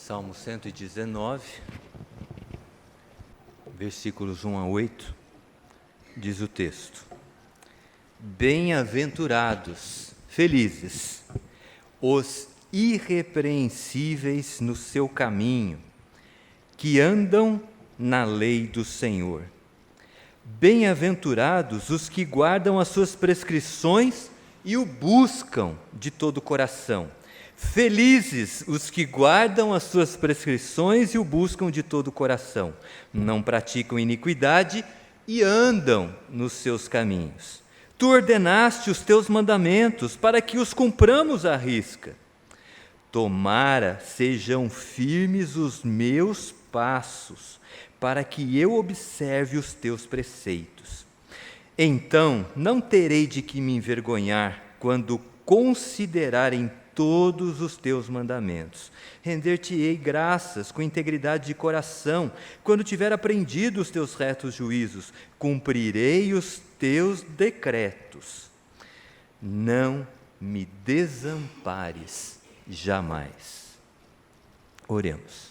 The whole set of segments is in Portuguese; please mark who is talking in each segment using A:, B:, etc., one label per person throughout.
A: Salmo 119, versículos 1 a 8, diz o texto: Bem-aventurados, felizes, os irrepreensíveis no seu caminho, que andam na lei do Senhor. Bem-aventurados os que guardam as suas prescrições e o buscam de todo o coração. Felizes os que guardam as suas prescrições e o buscam de todo o coração. Não praticam iniquidade e andam nos seus caminhos. Tu ordenaste os teus mandamentos para que os cumpramos à risca. Tomara sejam firmes os meus passos, para que eu observe os teus preceitos. Então não terei de que me envergonhar quando considerarem todos os teus mandamentos. Render-te-ei graças com integridade de coração, quando tiver aprendido os teus retos juízos. Cumprirei os teus decretos. Não me desampares jamais. Oremos.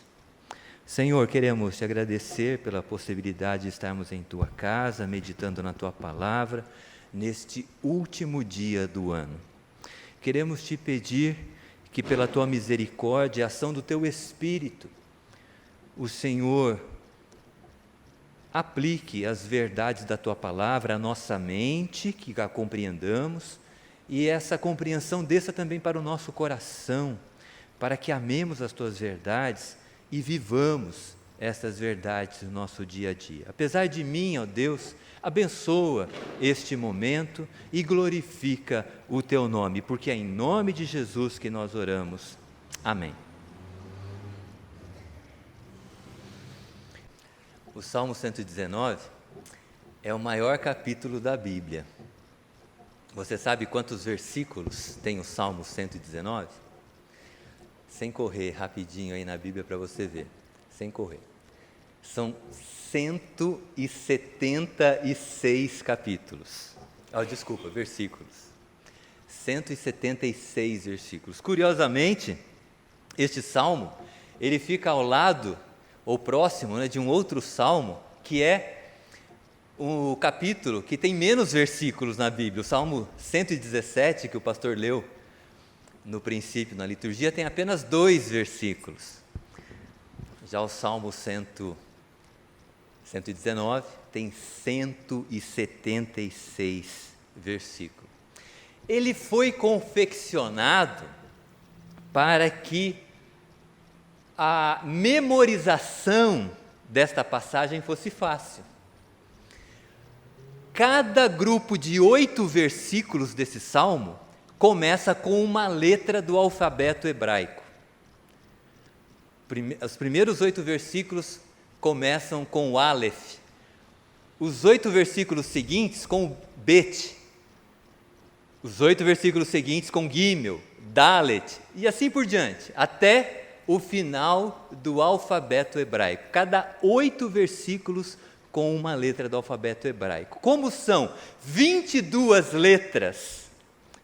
A: Senhor, queremos te agradecer pela possibilidade de estarmos em tua casa, meditando na tua palavra, neste último dia do ano. Queremos te pedir que, pela tua misericórdia e ação do teu Espírito, o Senhor aplique as verdades da tua palavra à nossa mente, que a compreendamos, e essa compreensão desça também para o nosso coração, para que amemos as tuas verdades e vivamos essas verdades no nosso dia a dia. Apesar de mim, ó Deus, abençoa este momento e glorifica o teu nome, porque é em nome de Jesus que nós oramos. Amém. O Salmo 119 é o maior capítulo da Bíblia. Você sabe quantos versículos tem o Salmo 119? Sem correr, rapidinho aí na Bíblia para você ver. Sem correr. São 176 capítulos. Versículos. 176 versículos. Curiosamente, este salmo, ele fica ao lado, ou próximo, de um outro salmo, que é o capítulo que tem menos versículos na Bíblia. O Salmo 117, que o pastor leu no princípio, na liturgia, tem apenas 2 versículos. Já o Salmo 119 tem 176 versículos. Ele foi confeccionado para que a memorização desta passagem fosse fácil. Cada grupo de 8 versículos desse salmo começa com uma letra do alfabeto hebraico. Os primeiros 8 versículos começam com o Aleph, os 8 versículos seguintes com o Bet, os 8 versículos seguintes com Gimel, Dalet, e assim por diante, até o final do alfabeto hebraico. Cada 8 versículos com uma letra do alfabeto hebraico. Como são 22 letras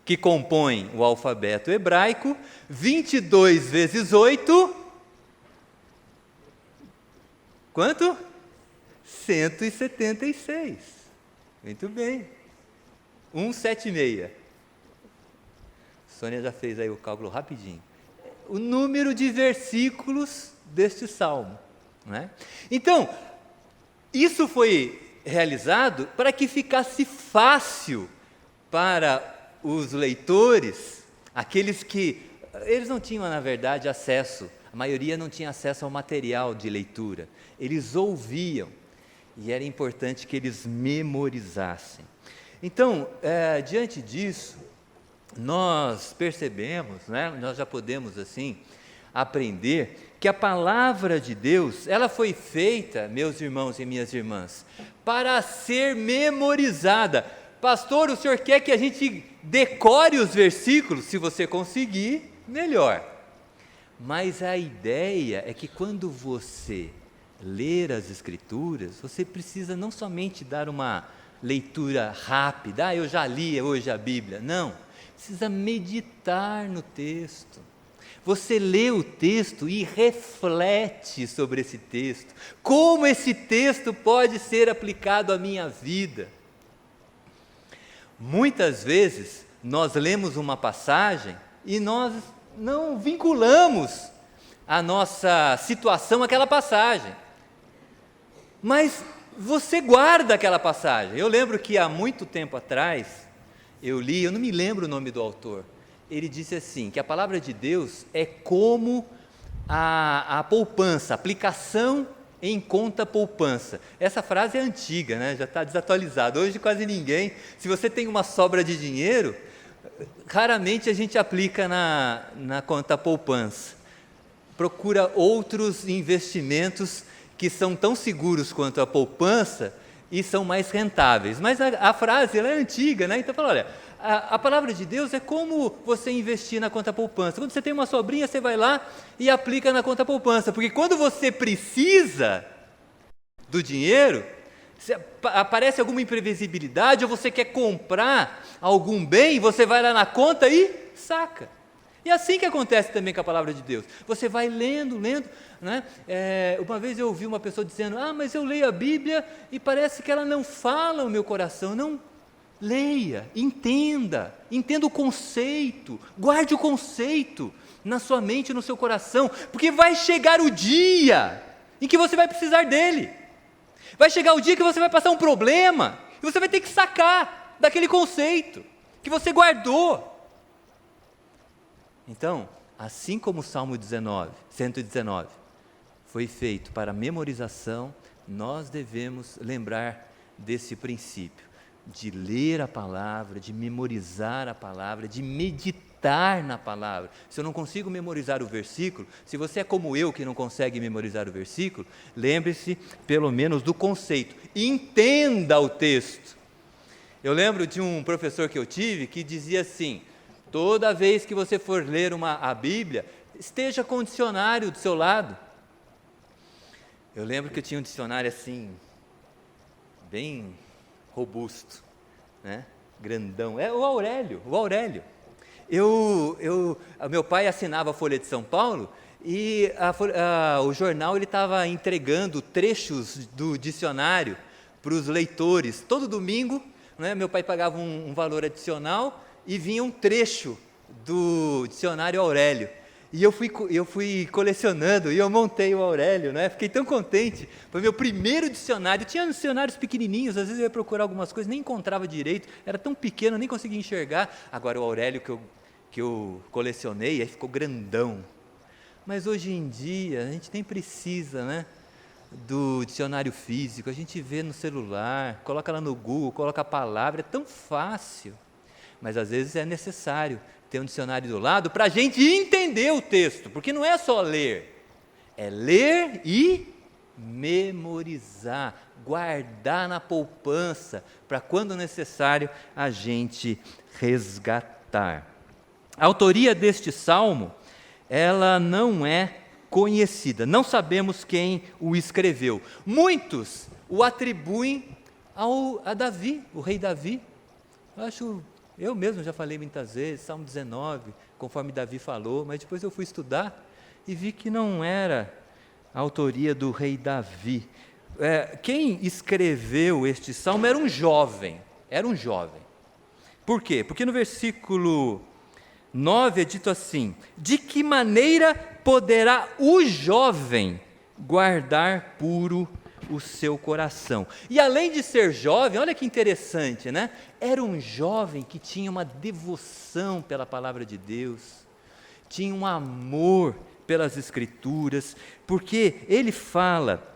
A: que compõem o alfabeto hebraico, 22 vezes 8... Quanto? 176. Muito bem. 176. Sônia já fez aí o cálculo rapidinho. O número de versículos deste salmo, né? Então, isso foi realizado para que ficasse fácil para os leitores, aqueles que eles não tinham, na verdade, acesso. A maioria não tinha acesso ao material de leitura. Eles ouviam e era importante que eles memorizassem. Então, diante disso, nós percebemos, nós já podemos assim aprender que a palavra de Deus, ela foi feita, meus irmãos e minhas irmãs, para ser memorizada. Pastor, o senhor quer que a gente decore os versículos? Se você conseguir, melhor. Mas a ideia é que quando você ler as Escrituras, você precisa não somente dar uma leitura rápida, eu já li hoje a Bíblia, não, precisa meditar no texto, você lê o texto e reflete sobre esse texto. Como esse texto pode ser aplicado à minha vida? Muitas vezes, nós lemos uma passagem e nós não vinculamos a nossa situação àquela passagem. Mas você guarda aquela passagem. Eu lembro que há muito tempo atrás, eu não me lembro o nome do autor, ele disse assim, que a palavra de Deus é como a poupança, aplicação em conta poupança. Essa frase é antiga, né? Já está desatualizada. Hoje quase ninguém, se você tem uma sobra de dinheiro, raramente a gente aplica na conta poupança. Procura outros investimentos que são tão seguros quanto a poupança e são mais rentáveis. Mas a frase ela é antiga, né? Então fala, olha, a palavra de Deus é como você investir na conta poupança. Quando você tem uma sobrinha, você vai lá e aplica na conta poupança, porque quando você precisa do dinheiro, aparece alguma imprevisibilidade ou você quer comprar algum bem, você vai lá na conta e saca. E é assim que acontece também com a palavra de Deus. Você vai lendo, né? Uma vez eu ouvi uma pessoa dizendo, mas eu leio a Bíblia e parece que ela não fala o meu coração. Não, leia, entenda o conceito, guarde o conceito na sua mente e no seu coração, porque vai chegar o dia em que você vai precisar dele. Vai chegar o dia que você vai passar um problema e você vai ter que sacar daquele conceito que você guardou. Então, assim como o Salmo 119 foi feito para memorização, nós devemos lembrar desse princípio, de ler a palavra, de memorizar a palavra, de meditar na palavra. Se eu não consigo memorizar o versículo, se você é como eu que não consegue memorizar o versículo, lembre-se pelo menos do conceito, entenda o texto. Eu lembro de um professor que eu tive que dizia assim, toda vez que você for ler a Bíblia, esteja com o dicionário do seu lado. Eu lembro que eu tinha um dicionário assim, bem robusto, né? Grandão, o Aurélio. Meu pai assinava a Folha de São Paulo e o jornal estava entregando trechos do dicionário para os leitores. Todo domingo, né, meu pai pagava um valor adicional e vinha um trecho do dicionário Aurélio. E eu fui colecionando, e eu montei o Aurélio, né? Fiquei tão contente, foi meu primeiro dicionário. Tinha dicionários pequenininhos, às vezes eu ia procurar algumas coisas, nem encontrava direito, era tão pequeno, nem conseguia enxergar. Agora o Aurélio que eu colecionei, aí ficou grandão. Mas hoje em dia, a gente nem precisa, né, do dicionário físico, a gente vê no celular, coloca lá no Google, coloca a palavra, é tão fácil. Mas às vezes é necessário ter um dicionário do lado para a gente entender o texto, porque não é só ler, é ler e memorizar, guardar na poupança, para quando necessário a gente resgatar. A autoria deste salmo, ela não é conhecida, não sabemos quem o escreveu. Muitos o atribuem a Davi, o rei Davi. Eu mesmo já falei muitas vezes, Salmo 19, conforme Davi falou, mas depois eu fui estudar e vi que não era a autoria do rei Davi. Quem escreveu este salmo era um jovem. Por quê? Porque no versículo 9 é dito assim, de que maneira poderá o jovem guardar puro o seu coração? E além de ser jovem, olha que interessante, né? Era um jovem que tinha uma devoção pela palavra de Deus, tinha um amor pelas Escrituras, porque ele fala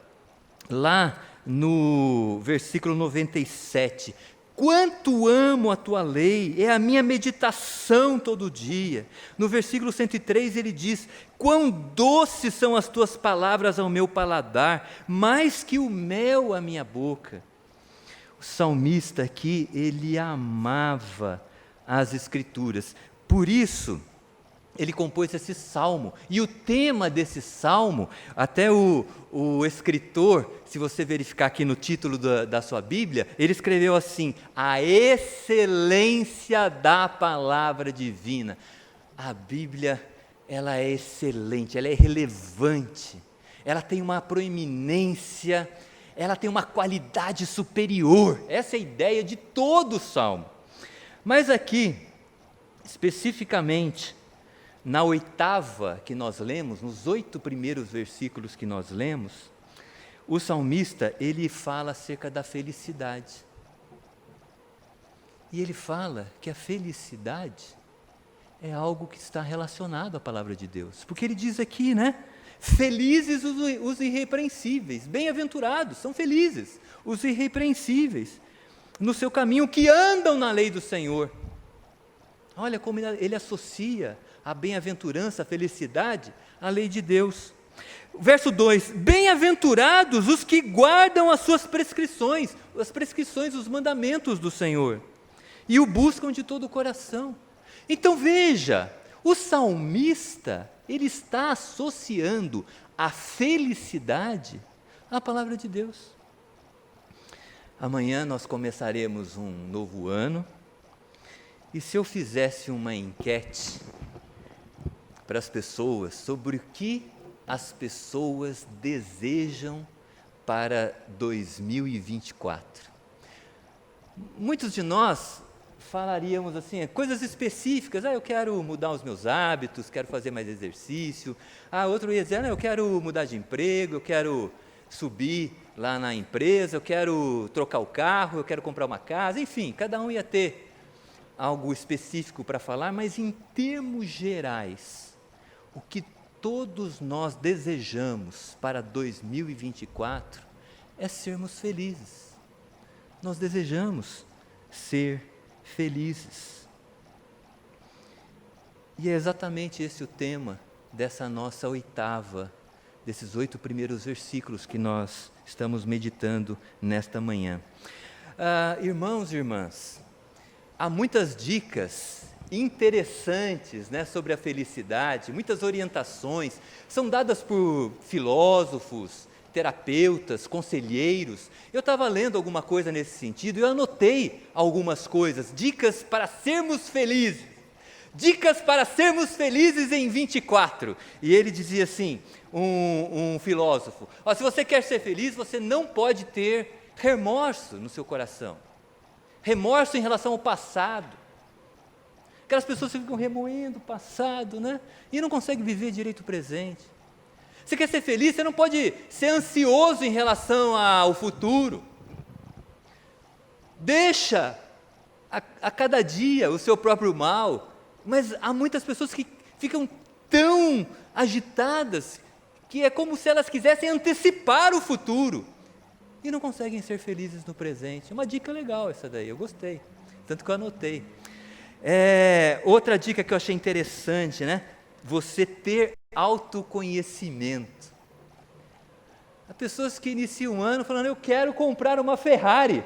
A: lá no versículo 97, quanto amo a tua lei, é a minha meditação todo dia. No versículo 103 ele diz, quão doces são as tuas palavras ao meu paladar, mais que o mel à minha boca. O salmista aqui, ele amava as Escrituras, por isso ele compôs esse salmo, e o tema desse salmo, até o escritor, se você verificar aqui no título da sua Bíblia, ele escreveu assim, a excelência da palavra divina. A Bíblia ela é excelente, ela é relevante, ela tem uma proeminência, ela tem uma qualidade superior. Essa é a ideia de todo o Salmo. Mas aqui, especificamente, na oitava que nós lemos, nos 8 primeiros versículos que nós lemos, o salmista, ele fala acerca da felicidade. E ele fala que a felicidade é algo que está relacionado à palavra de Deus. Porque ele diz aqui, né? Felizes os irrepreensíveis, bem-aventurados, são felizes os irrepreensíveis no seu caminho, que andam na lei do Senhor. Olha como ele associa a bem-aventurança, a felicidade, à lei de Deus. Verso 2: bem-aventurados os que guardam as suas prescrições, os mandamentos do Senhor, e o buscam de todo o coração. Então veja, o salmista, ele está associando a felicidade à palavra de Deus. Amanhã nós começaremos um novo ano, e se eu fizesse uma enquete para as pessoas sobre o que as pessoas desejam para 2024, muitos de nós falaríamos assim, coisas específicas. Eu quero mudar os meus hábitos, quero fazer mais exercício. Outro ia dizer, eu quero mudar de emprego, eu quero subir lá na empresa, eu quero trocar o carro, eu quero comprar uma casa. Enfim, cada um ia ter algo específico para falar, mas em termos gerais, o que todos nós desejamos para 2024 é sermos felizes. Nós desejamos ser felizes. E é exatamente esse o tema dessa nossa oitava, desses 8 primeiros versículos que nós estamos meditando nesta manhã. Irmãos e irmãs, há muitas dicas interessantes, sobre a felicidade, muitas orientações, são dadas por filósofos, terapeutas, conselheiros. Eu estava lendo alguma coisa nesse sentido e eu anotei algumas coisas, dicas para sermos felizes, em 24. E ele dizia assim, um filósofo, se você quer ser feliz, você não pode ter remorso no seu coração, remorso em relação ao passado. Aquelas pessoas que ficam remoendo o passado, e não conseguem viver direito o presente. Você quer ser feliz, você não pode ser ansioso em relação ao futuro. Deixa a cada dia o seu próprio mal. Mas há muitas pessoas que ficam tão agitadas que é como se elas quisessem antecipar o futuro e não conseguem ser felizes no presente. Uma dica legal essa daí, eu gostei, tanto que eu anotei. Outra dica que eu achei interessante, você ter autoconhecimento. Há pessoas que iniciam o ano falando, eu quero comprar uma Ferrari,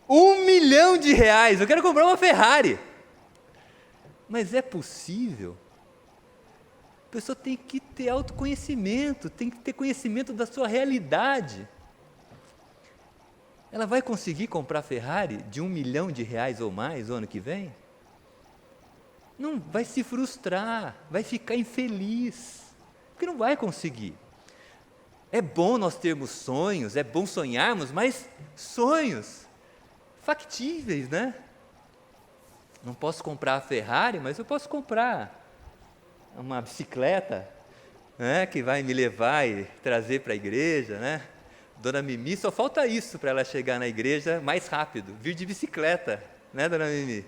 A: R$1 milhão, eu quero comprar uma Ferrari. Mas é possível? A pessoa tem que ter autoconhecimento, tem que ter conhecimento da sua realidade. Ela vai conseguir comprar Ferrari de R$1 milhão ou mais o ano que vem? Não, vai se frustrar, vai ficar infeliz, porque não vai conseguir. É bom nós termos sonhos, é bom sonharmos, mas sonhos factíveis, Não posso comprar a Ferrari, mas eu posso comprar uma bicicleta, que vai me levar e trazer para a igreja, Dona Mimi, só falta isso para ela chegar na igreja mais rápido, vir de bicicleta, Dona Mimi?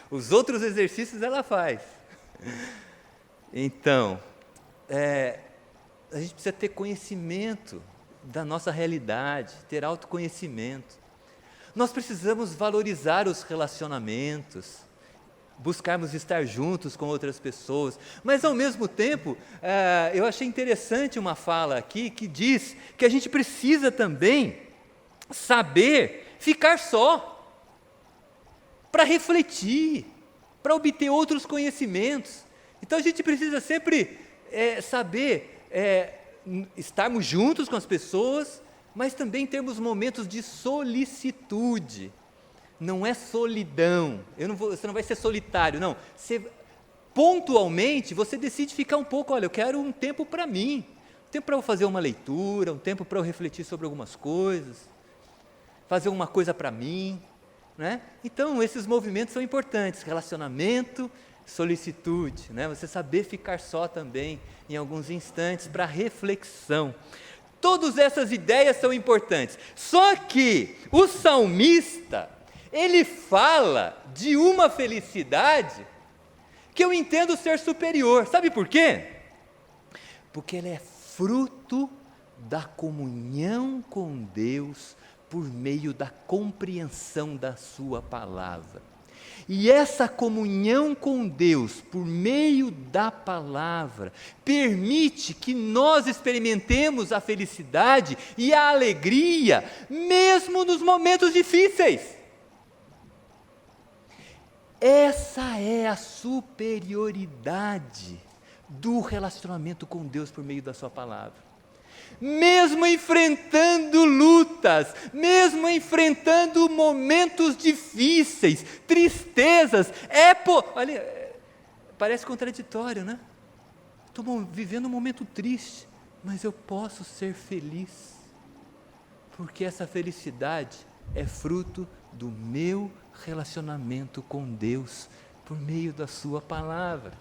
A: Os outros exercícios ela faz. Então, a gente precisa ter conhecimento da nossa realidade, ter autoconhecimento. Nós precisamos valorizar os relacionamentos, buscarmos estar juntos com outras pessoas, mas ao mesmo tempo, eu achei interessante uma fala aqui que diz que a gente precisa também saber ficar só, para refletir, para obter outros conhecimentos. Então a gente precisa sempre saber estarmos juntos com as pessoas, mas também termos momentos de solicitude. Não é solidão, você não vai ser solitário, não. Você pontualmente, você decide ficar um pouco, olha, eu quero um tempo para mim, um tempo para eu fazer uma leitura, um tempo para eu refletir sobre algumas coisas, fazer uma coisa para mim, né? Então, esses movimentos são importantes, relacionamento, solicitude, né? Você saber ficar só também, em alguns instantes, para reflexão. Todas essas ideias são importantes, só que o salmista, ele fala de uma felicidade que eu entendo ser superior. Sabe por quê? Porque ela é fruto da comunhão com Deus por meio da compreensão da sua palavra. E essa comunhão com Deus por meio da palavra permite que nós experimentemos a felicidade e a alegria mesmo nos momentos difíceis. Essa é a superioridade do relacionamento com Deus por meio da sua palavra. Mesmo enfrentando lutas, mesmo enfrentando momentos difíceis, tristezas, olha, parece contraditório, né? Estou vivendo um momento triste, mas eu posso ser feliz, porque essa felicidade é fruto do meu relacionamento com Deus, por meio da sua palavra.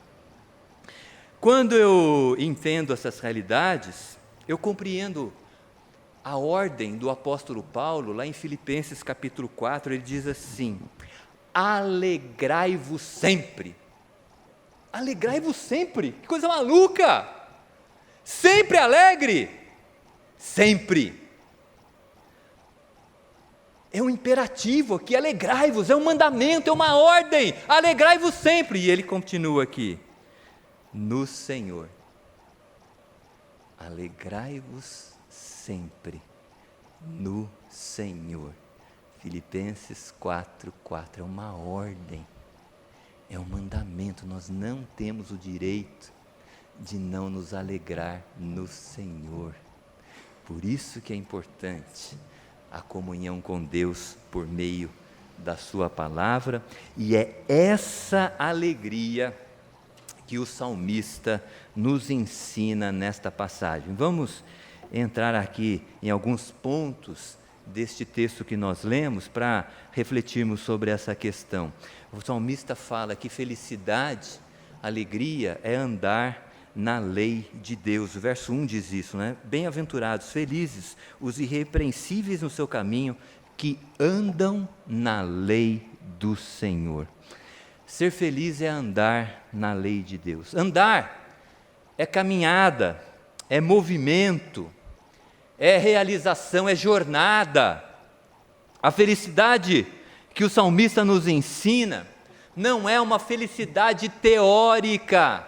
A: Quando eu entendo essas realidades, eu compreendo a ordem do apóstolo Paulo, lá em Filipenses capítulo 4, ele diz assim: alegrai-vos sempre. Alegrai-vos sempre, que coisa maluca! Sempre alegre, sempre. É um imperativo aqui, alegrai-vos, é um mandamento, é uma ordem, alegrai-vos sempre. E ele continua aqui, no Senhor. Alegrai-vos sempre no Senhor. Filipenses 4:4 é uma ordem, é um mandamento. Nós não temos o direito de não nos alegrar no Senhor. Por isso que é importante a comunhão com Deus por meio da sua palavra, e é essa alegria que o salmista nos ensina nesta passagem. Vamos entrar aqui em alguns pontos deste texto que nós lemos para refletirmos sobre essa questão. O salmista fala que felicidade, alegria é andar na lei de Deus. O verso 1 diz isso, né? Bem-aventurados, felizes, os irrepreensíveis no seu caminho, que andam na lei do Senhor. Ser feliz é andar na lei de Deus. Andar é caminhada, é movimento, é realização, é jornada. A felicidade que o salmista nos ensina não é uma felicidade teórica,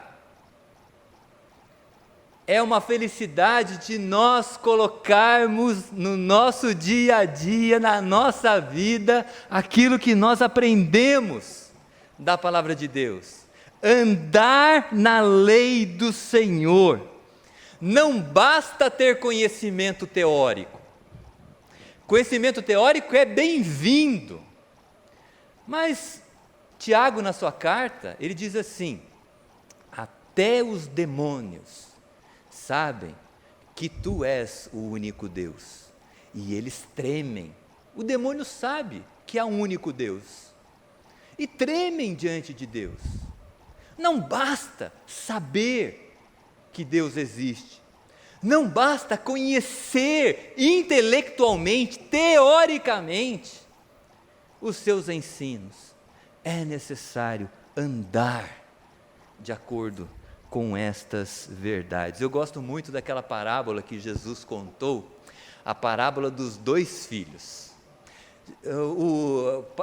A: é uma felicidade de nós colocarmos no nosso dia a dia, na nossa vida, aquilo que nós aprendemos da palavra de Deus. Andar na lei do Senhor. Não basta ter conhecimento teórico. Conhecimento teórico é bem-vindo. Mas Tiago, na sua carta, ele diz assim: até os demônios sabem que tu és o único Deus, e eles tremem. O demônio sabe que há um único Deus, e tremem diante de Deus. Não basta saber que Deus existe, não basta conhecer intelectualmente, teoricamente, os seus ensinos, é necessário andar de acordo com estas verdades. Eu gosto muito daquela parábola que Jesus contou, a parábola dos 2 filhos.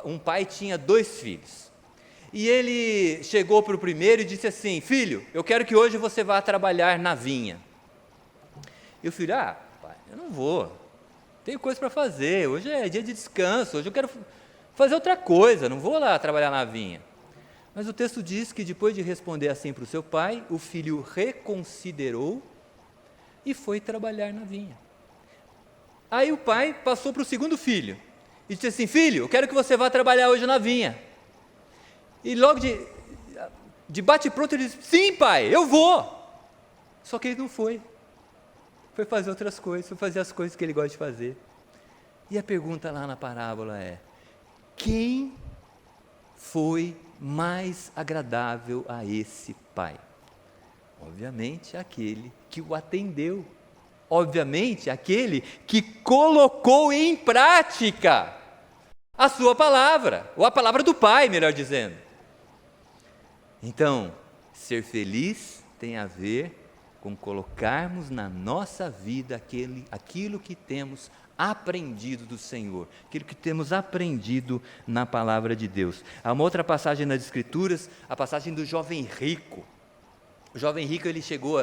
A: Um pai tinha 2 filhos, e ele chegou para o primeiro e disse assim: filho, eu quero que hoje você vá trabalhar na vinha. E o filho: pai, eu não vou, tenho coisa para fazer, hoje é dia de descanso, hoje eu quero fazer outra coisa, não vou lá trabalhar na vinha. Mas o texto diz que depois de responder assim para o seu pai, o filho reconsiderou e foi trabalhar na vinha. Aí o pai passou para o segundo filho e disse assim: filho, eu quero que você vá trabalhar hoje na vinha. E logo De bate-pronto ele disse, sim pai, eu vou. Só que ele não foi. Foi fazer outras coisas, foi fazer as coisas que ele gosta de fazer. E a pergunta lá na parábola é, quem foi mais agradável a esse pai? Obviamente aquele que o atendeu. Obviamente aquele que colocou em prática a sua palavra, ou a palavra do pai, melhor dizendo. Então, ser feliz tem a ver com colocarmos na nossa vida aquilo que temos aprendido do Senhor, aquilo que temos aprendido na palavra de Deus. Há uma outra passagem nas Escrituras, a passagem do jovem rico. O jovem rico, ele chegou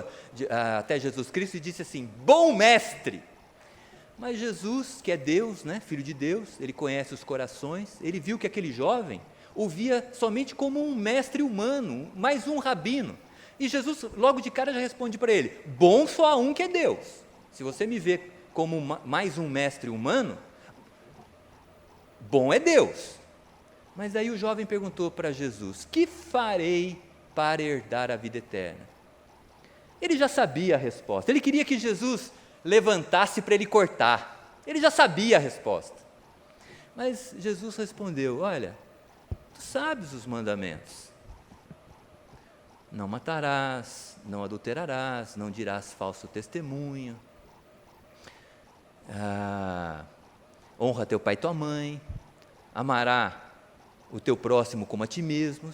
A: até Jesus Cristo e disse assim, bom mestre. Mas Jesus, que é Deus, né, filho de Deus, ele conhece os corações, ele viu que aquele jovem o via somente como um mestre humano, mais um rabino. E Jesus, logo de cara, já responde para ele, bom só há um que é Deus. Se você me vê como mais um mestre humano, bom é Deus. Mas aí o jovem perguntou para Jesus, que farei para herdar a vida eterna? Ele já sabia a resposta, ele queria que Jesus levantasse para ele cortar, ele já sabia a resposta. Mas Jesus respondeu, olha, tu sabes os mandamentos, não matarás, não adulterarás, não dirás falso testemunho, honra teu pai e tua mãe, amará o teu próximo como a ti mesmo,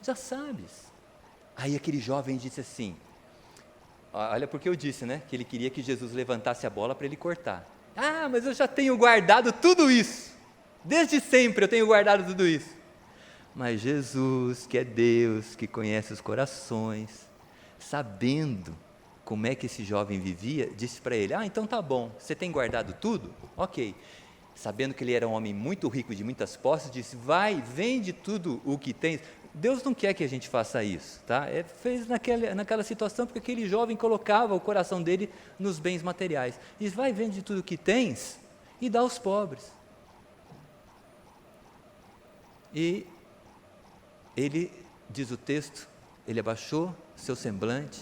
A: já sabes. Aí aquele jovem disse assim, olha porque eu disse, né, que ele queria que Jesus levantasse a bola para ele cortar. Mas eu já tenho guardado tudo isso, desde sempre eu tenho guardado tudo isso. Mas Jesus, que é Deus, que conhece os corações, sabendo como é que esse jovem vivia, disse para ele, então tá bom, você tem guardado tudo? Ok. Sabendo que ele era um homem muito rico, de muitas posses, disse, vai, vende tudo o que tens. Deus não quer que a gente faça isso, tá? Fez naquela situação, porque aquele jovem colocava o coração dele nos bens materiais. Diz, vai, vende tudo o que tens e dá aos pobres. E ele, diz o texto, ele abaixou seu semblante,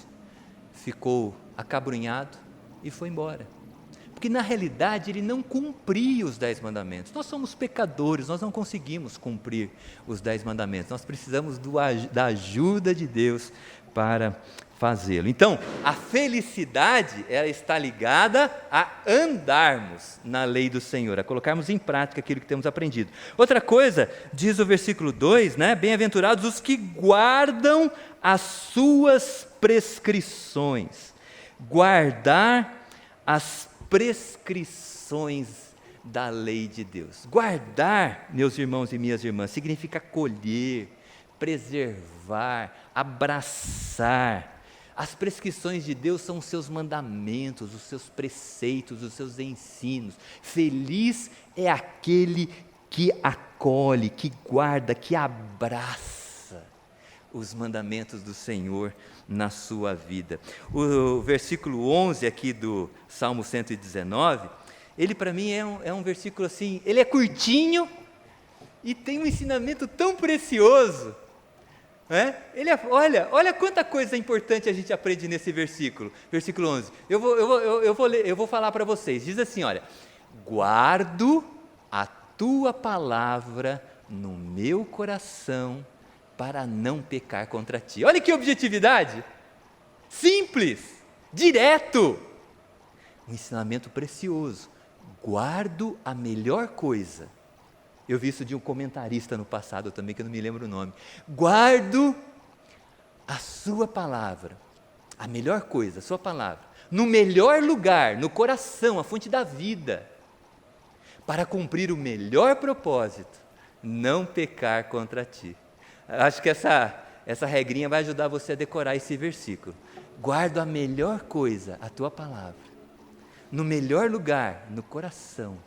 A: ficou acabrunhado e foi embora. Porque na realidade ele não cumpria os 10 mandamentos. Nós somos pecadores, nós não conseguimos cumprir os 10 mandamentos. Nós precisamos da ajuda de Deus para fazê-lo. Então, a felicidade, ela está ligada a andarmos na lei do Senhor, a colocarmos em prática aquilo que temos aprendido. Outra coisa, diz o versículo 2, né? Bem-aventurados os que guardam as suas prescrições. Guardar as prescrições da lei de Deus. Guardar, meus irmãos e minhas irmãs, significa colher, preservar, abraçar. As prescrições de Deus são os seus mandamentos, os seus preceitos, os seus ensinos. Feliz é aquele que acolhe, que guarda, que abraça os mandamentos do Senhor na sua vida. O versículo 11 aqui do Salmo 119, ele para mim é um versículo assim, ele é curtinho e tem um ensinamento tão precioso. Olha quanta coisa importante a gente aprende nesse versículo. Versículo 11, eu vou falar para vocês, diz assim, olha, guardo a tua palavra no meu coração, para não pecar contra ti. Olha que objetividade, simples, direto, um ensinamento precioso, guardo a melhor coisa. Eu vi isso de um comentarista no passado também, que eu não me lembro o nome. Guardo a sua palavra, a melhor coisa, a sua palavra, no melhor lugar, no coração, a fonte da vida, para cumprir o melhor propósito, não pecar contra ti. Acho que essa regrinha vai ajudar você a decorar esse versículo. Guardo a melhor coisa, a tua palavra, no melhor lugar, no coração,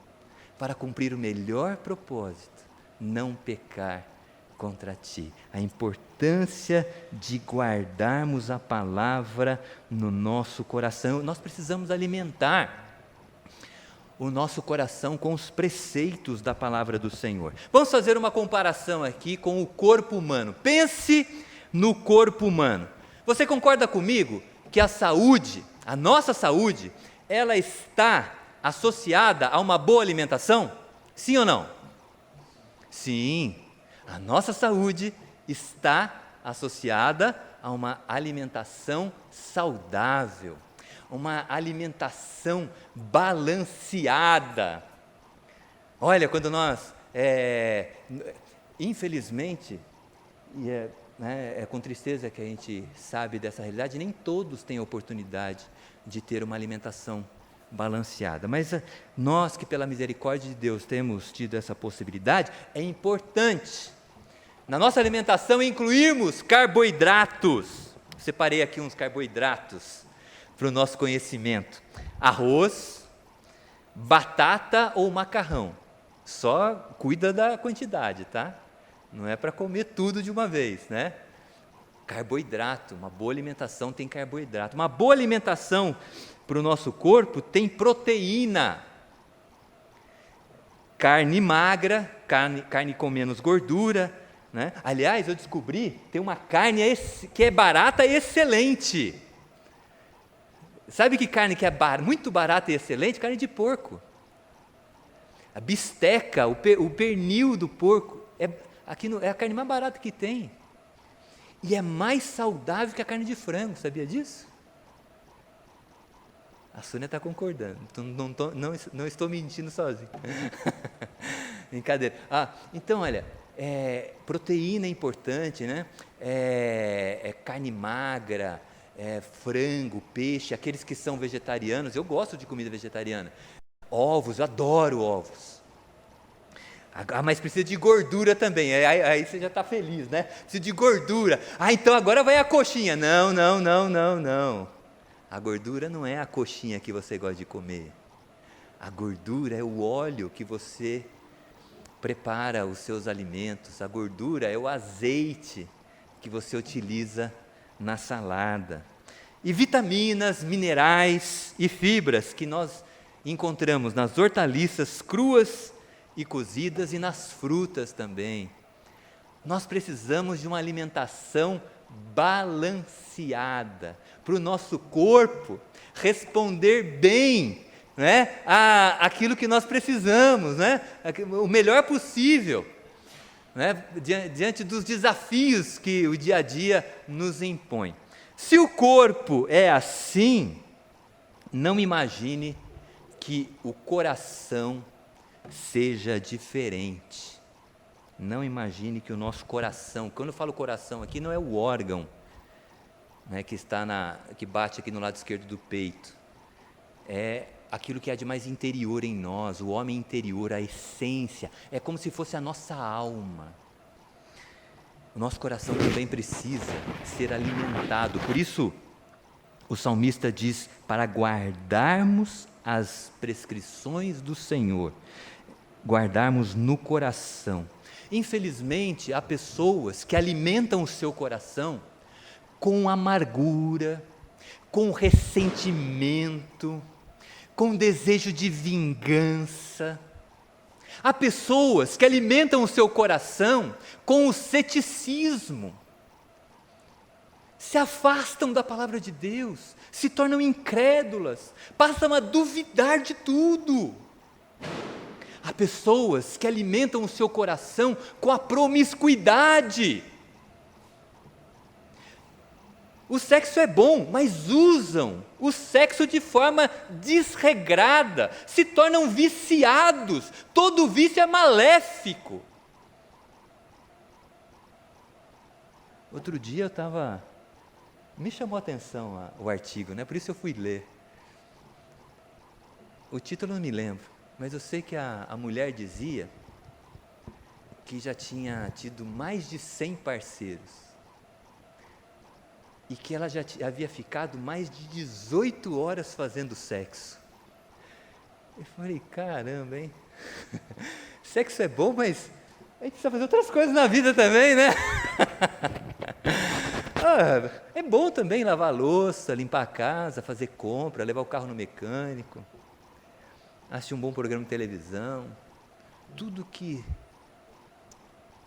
A: para cumprir o melhor propósito, não pecar contra ti. A importância de guardarmos a palavra no nosso coração. Nós precisamos alimentar o nosso coração com os preceitos da palavra do Senhor. Vamos fazer uma comparação aqui com o corpo humano. Pense no corpo humano. Você concorda comigo que a saúde, a nossa saúde, ela está associada a uma boa alimentação? Sim ou não? Sim, a nossa saúde está associada a uma alimentação saudável, uma alimentação balanceada. Olha, quando nós, infelizmente, e é com tristeza que a gente sabe dessa realidade, nem todos têm a oportunidade de ter uma alimentação balanceada, mas nós que pela misericórdia de Deus temos tido essa possibilidade, é importante na nossa alimentação incluirmos carboidratos. Separei aqui uns carboidratos para o nosso conhecimento: arroz, batata ou macarrão. Só cuida da quantidade, tá? Não é para comer tudo de uma vez, né? Carboidrato, uma boa alimentação tem carboidrato. Uma boa alimentação para o nosso corpo tem proteína. Carne magra, carne com menos gordura, né? Aliás, eu descobri, tem uma carne que é barata e excelente. Sabe que carne que é muito barata e excelente? Carne de porco. A bisteca, o pernil do porco, é a carne mais barata que tem. E é mais saudável que a carne de frango, sabia disso? A Sônia está concordando, não estou mentindo sozinho. Brincadeira. Então, olha, proteína é importante, né? Carne magra, frango, peixe, aqueles que são vegetarianos. Eu gosto de comida vegetariana. Ovos, eu adoro ovos. Mas precisa de gordura também, aí você já está feliz, né? Precisa de gordura. Então agora vai a coxinha. Não. A gordura não é a coxinha que você gosta de comer. A gordura é o óleo que você prepara os seus alimentos. A gordura é o azeite que você utiliza na salada. E vitaminas, minerais e fibras que nós encontramos nas hortaliças cruas e cozidas e nas frutas também. Nós precisamos de uma alimentação balanceada para o nosso corpo responder bem, né, aquilo que nós precisamos, né, o melhor possível, né, diante dos desafios que o dia a dia nos impõe. Se o corpo é assim, não imagine que o coração seja diferente. Não imagine que o nosso coração, quando eu falo coração aqui, não é o órgão, né, que bate aqui no lado esquerdo do peito, é aquilo que há de mais interior em nós, o homem interior, a essência, é como se fosse a nossa alma. O nosso coração também precisa ser alimentado, por isso o salmista diz, para guardarmos as prescrições do Senhor, guardarmos no coração. Infelizmente, há pessoas que alimentam o seu coração com amargura, com ressentimento, com desejo de vingança. Há pessoas que alimentam o seu coração com o ceticismo, se afastam da palavra de Deus, se tornam incrédulas, passam a duvidar de tudo. Há pessoas que alimentam o seu coração com a promiscuidade. O sexo é bom, mas usam o sexo de forma desregrada, se tornam viciados, todo vício é maléfico. Outro dia me chamou a atenção o artigo, né? Por isso eu fui ler. O título eu não me lembro, mas eu sei que a mulher dizia que já tinha tido mais de 100 parceiros. E que ela já havia ficado mais de 18 horas fazendo sexo. Eu falei, caramba, hein? Sexo é bom, mas a gente precisa fazer outras coisas na vida também, né? É bom também lavar a louça, limpar a casa, fazer compra, levar o carro no mecânico, assistir um bom programa de televisão. Tudo que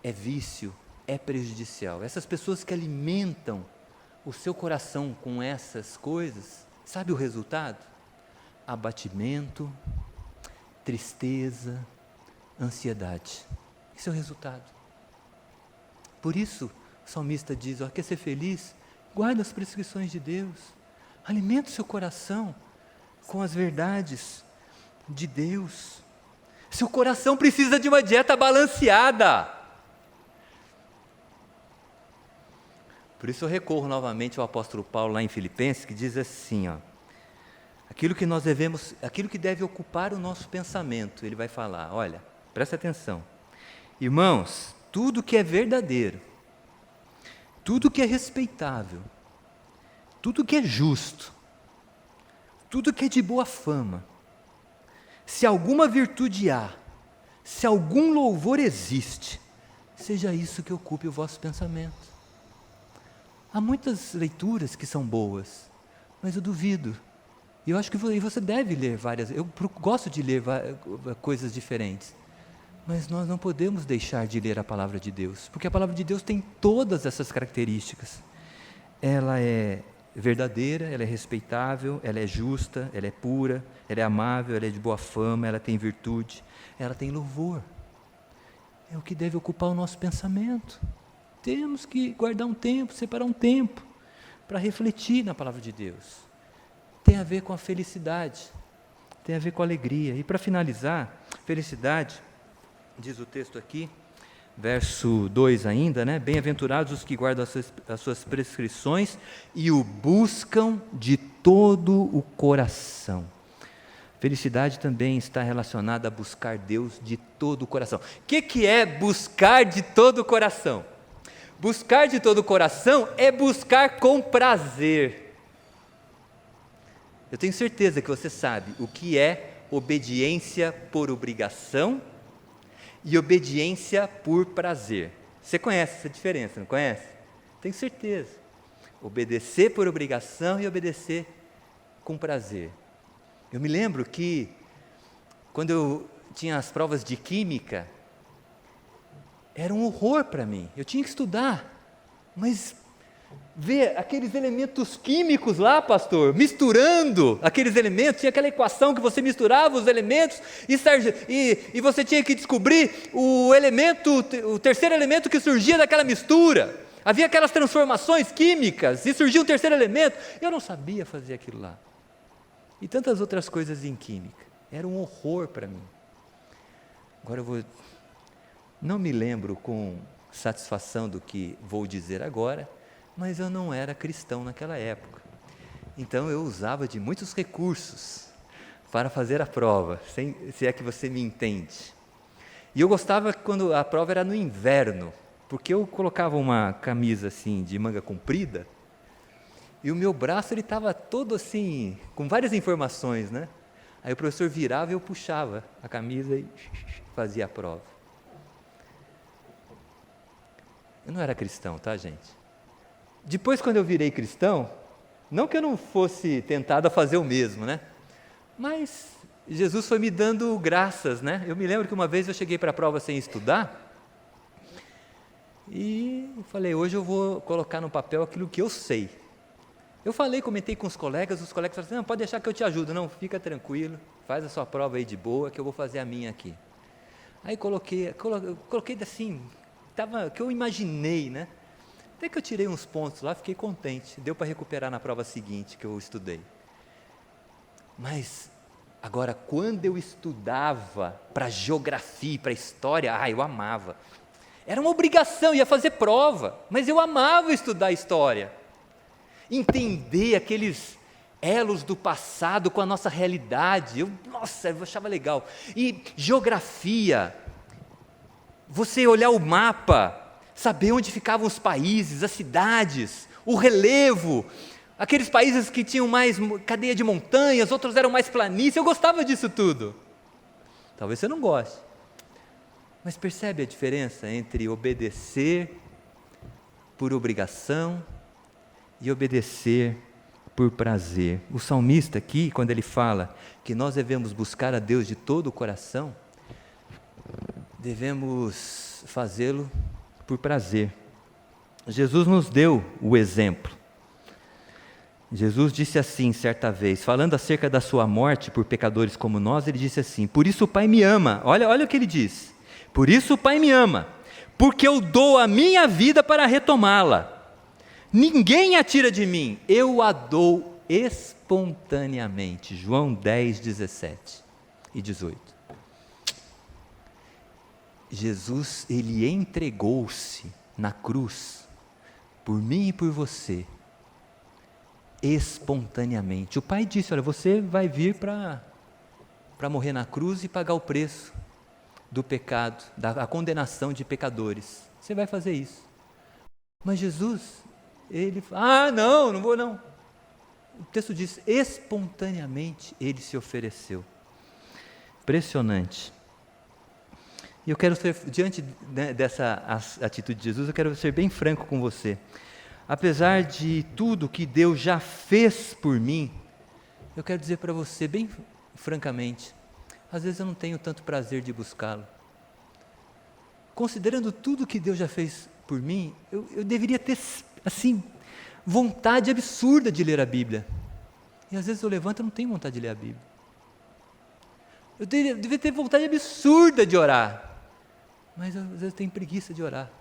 A: é vício é prejudicial. Essas pessoas que alimentam o seu coração com essas coisas, sabe o resultado? Abatimento, tristeza, ansiedade. Esse é o resultado. Por isso, o salmista diz: quer ser feliz? Guarda as prescrições de Deus. Alimenta o seu coração com as verdades de Deus. Seu coração precisa de uma dieta balanceada. Por isso eu recorro novamente ao apóstolo Paulo lá em Filipenses, que diz assim, aquilo que deve ocupar o nosso pensamento, ele vai falar, olha, presta atenção. Irmãos, tudo que é verdadeiro, tudo que é respeitável, tudo que é justo, tudo que é de boa fama, se alguma virtude há, se algum louvor existe, seja isso que ocupe o vosso pensamento. Há muitas leituras que são boas, mas eu duvido. E eu acho que você deve ler várias. Eu gosto de ler coisas diferentes. Mas nós não podemos deixar de ler a palavra de Deus, porque a palavra de Deus tem todas essas características. Ela é verdadeira, ela é respeitável, ela é justa, ela é pura, ela é amável, ela é de boa fama, ela tem virtude, ela tem louvor. É o que deve ocupar o nosso pensamento. Temos que guardar um tempo, separar um tempo para refletir na palavra de Deus. Tem a ver com a felicidade, tem a ver com a alegria. E para finalizar, felicidade, diz o texto aqui, verso 2 ainda, né? Bem-aventurados os que guardam as suas prescrições e o buscam de todo o coração. Felicidade também está relacionada a buscar Deus de todo o coração. O que é buscar de todo o coração? Buscar de todo o coração é buscar com prazer. Eu tenho certeza que você sabe o que é obediência por obrigação e obediência por prazer. Você conhece essa diferença, não conhece? Tenho certeza. Obedecer por obrigação e obedecer com prazer. Eu me lembro que, quando eu tinha as provas de química, era um horror para mim. Eu tinha que estudar, mas ver aqueles elementos químicos lá, pastor, misturando aqueles elementos, tinha aquela equação que você misturava os elementos e você tinha que descobrir o terceiro elemento que surgia daquela mistura. Havia aquelas transformações químicas e surgia um terceiro elemento. Eu não sabia fazer aquilo lá. E tantas outras coisas em química. Era um horror para mim. Agora não me lembro com satisfação do que vou dizer agora, mas eu não era cristão naquela época. Então eu usava de muitos recursos para fazer a prova, se é que você me entende. E eu gostava quando a prova era no inverno, porque eu colocava uma camisa assim de manga comprida, e o meu braço ele estava todo assim, com várias informações, né? Aí o professor virava e eu puxava a camisa e fazia a prova. Eu não era cristão, tá, gente? Depois, quando eu virei cristão, não que eu não fosse tentado a fazer o mesmo, né? Mas Jesus foi me dando graças, né? Eu me lembro que uma vez eu cheguei para a prova sem estudar e falei, hoje eu vou colocar no papel aquilo que eu sei. Eu comentei com os colegas falaram assim, não, pode deixar que eu te ajudo. Não, fica tranquilo, faz a sua prova aí de boa, que eu vou fazer a minha aqui. Aí coloquei assim, que eu imaginei, né? Até que eu tirei uns pontos lá, fiquei contente, deu para recuperar na prova seguinte que eu estudei. Mas, agora, quando eu estudava para geografia, para história, eu amava. Era uma obrigação, ia fazer prova, mas eu amava estudar história. Entender aqueles elos do passado com a nossa realidade, eu achava legal. E geografia, você olhar o mapa, saber onde ficavam os países, as cidades, o relevo, aqueles países que tinham mais cadeia de montanhas, outros eram mais planícies, eu gostava disso tudo. Talvez você não goste, mas percebe a diferença entre obedecer por obrigação e obedecer por prazer. O salmista aqui, quando ele fala que nós devemos buscar a Deus de todo o coração, devemos fazê-lo por prazer. Jesus nos deu o exemplo. Jesus disse assim certa vez, falando acerca da sua morte por pecadores como nós, ele disse assim: por isso o Pai me ama. Olha o que ele diz. Por isso o Pai me ama, porque eu dou a minha vida para retomá-la. Ninguém a tira de mim, eu a dou espontaneamente. João 10, 17 e 18. Jesus, ele entregou-se na cruz, por mim e por você, espontaneamente. O Pai disse: olha, você vai vir para morrer na cruz e pagar o preço do pecado, da condenação de pecadores. Você vai fazer isso. Mas Jesus, ele fala: não vou não. O texto diz: espontaneamente ele se ofereceu. Impressionante. E eu quero ser, diante dessa atitude de Jesus, eu quero ser bem franco com você. Apesar de tudo que Deus já fez por mim, eu quero dizer para você bem francamente, às vezes eu não tenho tanto prazer de buscá-lo. Considerando tudo que Deus já fez por mim, eu deveria ter, assim, vontade absurda de ler a Bíblia. E às vezes eu levanto e não tenho vontade de ler a Bíblia. Eu deveria ter vontade absurda de orar. Mas às vezes eu tenho preguiça de orar.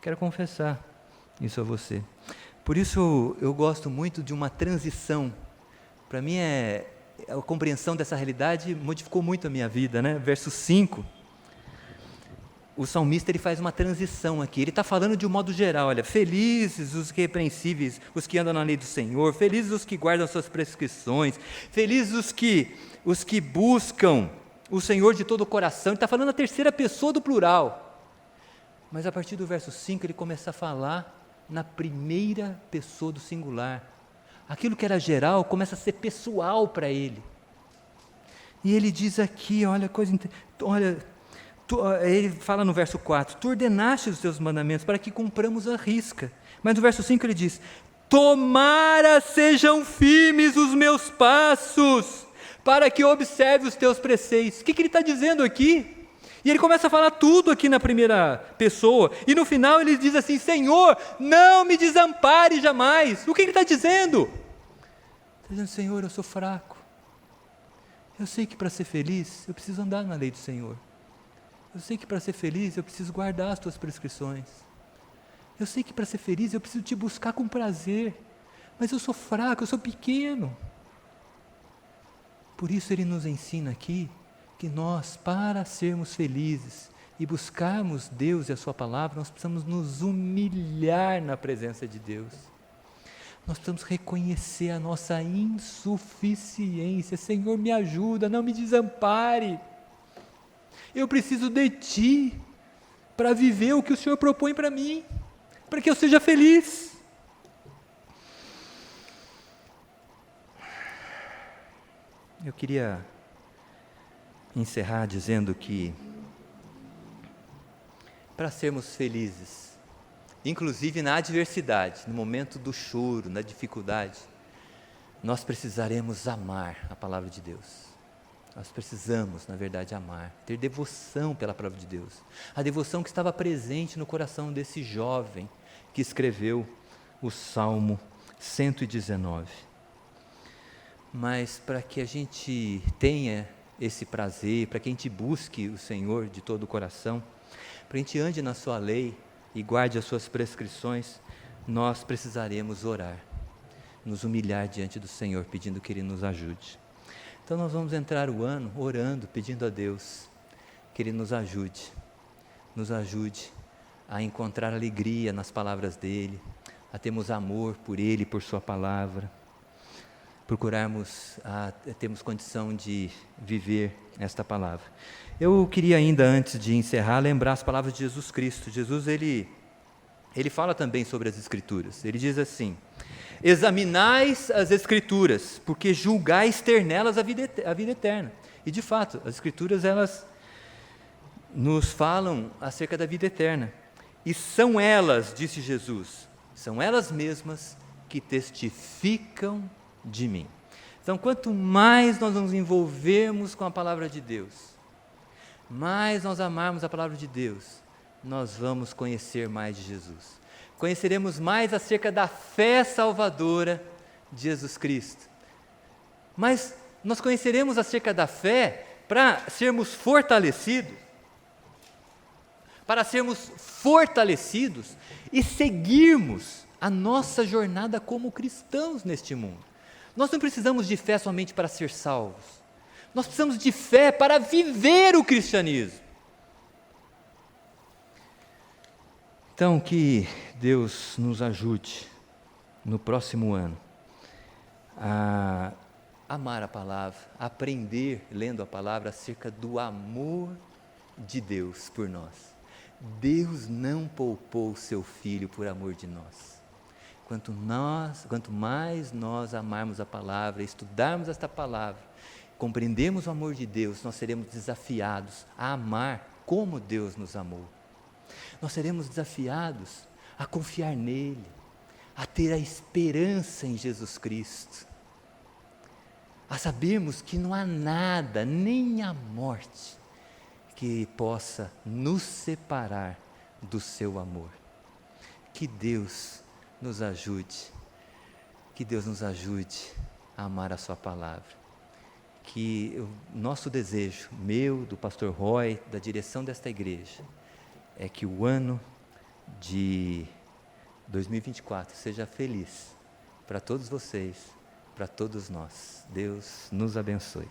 A: Quero confessar isso a você. Por isso eu gosto muito de uma transição. Para mim a compreensão dessa realidade modificou muito a minha vida, né? Verso 5. O salmista ele faz uma transição aqui. Ele está falando de um modo geral. Olha, felizes os repreensíveis, os que andam na lei do Senhor. Felizes os que guardam suas prescrições. Felizes os que buscam o Senhor de todo o coração. Ele está falando a terceira pessoa do plural. Mas a partir do verso 5 ele começa a falar na primeira pessoa do singular. Aquilo que era geral começa a ser pessoal para ele. E ele diz aqui, ele fala no verso 4, tu ordenaste os teus mandamentos para que cumpramos a risca. Mas no verso 5 ele diz, tomara sejam firmes os meus passos, para que observe os teus preceitos. O que ele está dizendo aqui? E ele começa a falar tudo aqui na primeira pessoa, e no final ele diz assim, Senhor, não me desampare jamais. O que ele está dizendo? Está dizendo, Senhor, eu sou fraco. Eu sei que para ser feliz, eu preciso andar na lei do Senhor. Eu sei que para ser feliz, eu preciso guardar as tuas prescrições. Eu sei que para ser feliz, eu preciso te buscar com prazer. Mas eu sou fraco, eu sou pequeno. Por isso ele nos ensina aqui, que nós, para sermos felizes e buscarmos Deus e a sua palavra, nós precisamos nos humilhar na presença de Deus. Nós precisamos reconhecer a nossa insuficiência. Senhor, me ajuda, não me desampare. Eu preciso de Ti para viver o que o Senhor propõe para mim, para que eu seja feliz. Eu queria encerrar dizendo que, para sermos felizes, inclusive na adversidade, no momento do choro, na dificuldade, nós precisaremos amar a palavra de Deus. Nós precisamos, na verdade, amar, ter devoção pela palavra de Deus. A devoção que estava presente no coração desse jovem que escreveu o Salmo 119. Mas para que a gente tenha esse prazer, para que a gente busque o Senhor de todo o coração, para que a gente ande na sua lei e guarde as suas prescrições, nós precisaremos orar, nos humilhar diante do Senhor, pedindo que Ele nos ajude. Então nós vamos entrar o ano orando, pedindo a Deus que Ele nos ajude a encontrar alegria nas palavras dEle, a termos amor por Ele, por Sua palavra, procurarmos termos condição de viver esta palavra. Eu queria ainda, antes de encerrar, lembrar as palavras de Jesus Cristo. Jesus, ele fala também sobre as Escrituras. Ele diz assim, examinais as Escrituras, porque julgais ter nelas a vida eterna. E de fato, as Escrituras, elas nos falam acerca da vida eterna. E são elas, disse Jesus, são elas mesmas que testificam de mim. Então, quanto mais nós nos envolvermos com a palavra de Deus, mais nós amarmos a palavra de Deus, nós vamos conhecer mais de Jesus. Conheceremos mais acerca da fé salvadora de Jesus Cristo. Mas nós conheceremos acerca da fé para sermos fortalecidos. Para sermos fortalecidos e seguirmos a nossa jornada como cristãos neste mundo. Nós não precisamos de fé somente para ser salvos. Nós precisamos de fé para viver o cristianismo. Então, que Deus nos ajude no próximo ano a amar a palavra, a aprender, lendo a palavra, acerca do amor de Deus por nós. Deus não poupou o seu Filho por amor de nós. Quanto mais nós amarmos a palavra, estudarmos esta palavra, compreendermos o amor de Deus, nós seremos desafiados a amar como Deus nos amou. Nós seremos desafiados a confiar nele, a ter a esperança em Jesus Cristo, a sabermos que não há nada, nem a morte, que possa nos separar do seu amor. Que Deus nos ajude, a amar a sua palavra. Que o nosso desejo, meu, do pastor Roy, da direção desta igreja, é que o ano de 2024 seja feliz para todos vocês, para todos nós. Deus nos abençoe.